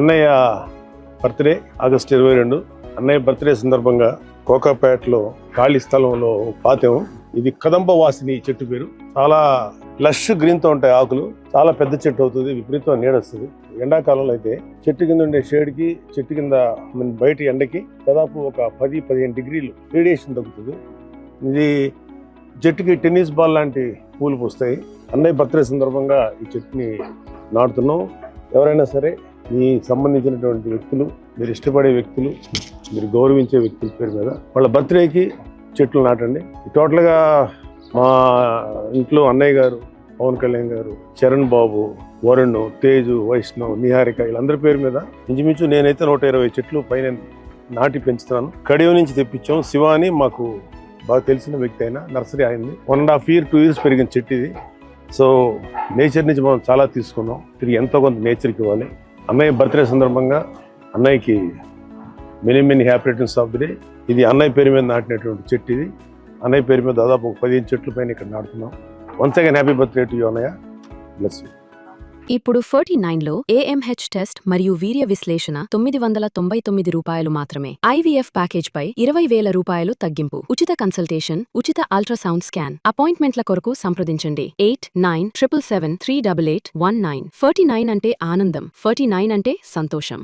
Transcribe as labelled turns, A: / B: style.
A: అన్నయ్య birthday August 22. అన్నయ్య birthday సందర్భంగా కోకాపేటలో ఖాళీ స్థలంలో పాతేము. ఇది కదంబ వాసిని చెట్టు పేరు. చాలా లష్ గ్రీన్ తో ఉంటాయి ఆకులు. చాలా పెద్ద చెట్టు అవుతుంది, విపరీతం నీడ వస్తుంది. ఎండాకాలంలో అయితే చెట్టు కింద ఉండే షేడ్ కి, చెట్టు కింద బయట ఎండకి దాదాపు ఒక 10-15 డిగ్రీలు రేడియేషన్ తగ్గుతుంది. ఇది చెట్టుకి టెన్నిస్ బాల్ లాంటి పూలు పూస్తాయి. అన్నయ్య బర్త్డే సందర్భంగా ఈ చెట్టుని నాటుతున్నాం. ఎవరైనా సరే మీ సంబంధించినటువంటి వ్యక్తులు, మీరు ఇష్టపడే వ్యక్తులు, మీరు గౌరవించే వ్యక్తుల పేరు మీద వాళ్ళ బర్త్డేకి చెట్లు నాటండి. టోటల్గా మా ఇంట్లో అన్నయ్య గారు, పవన్ కళ్యాణ్ గారు, చరణ్ బాబు, వరుణ్, తేజు, వైష్ణవ్, నిహారిక వీళ్ళందరి పేరు మీద ఇంచుమించు నేనైతే 120 చెట్లు పైన నాటి పెంచుతున్నాను. కడియం నుంచి తెప్పించాం. శివ అని మాకు బాగా తెలిసిన వ్యక్తి అయినా నర్సరీ అయింది. 1.5 year 2 years పెరిగిన చెట్టు ఇది. సో నేచర్ నుంచి మనం చాలా తీసుకున్నాం. తిరిగి ఎంతో కొంత నేచర్కి ఇవ్వాలి. అన్నయ్య బర్త్డే సందర్భంగా అన్నయ్యకి many happy returns of the day. ఇది అన్నయ్య పేరు మీద నాటినటువంటి చెట్టు. ఇది అన్నయ్య పేరు మీద దాదాపు 15 చెట్ల పైన ఇక్కడ నాటుతున్నాం. Once again happy birthday to you అన్నయ్య. Bless you.
B: ఇప్పుడు 49లో AMH టెస్ట్ మరియు వీర్య విశ్లేషణ $999 మాత్రమే. IVF ప్యాకేజ్ పై 20,000 రూపాయలు తగ్గింపు. ఉచిత కన్సల్టేషన్, ఉచిత అల్ట్రాసౌండ్ స్కాన్. అపాయింట్మెంట్ల కొరకు సంప్రదించండి 8977738819. 49 అంటే ఆనందం, 49 అంటే సంతోషం.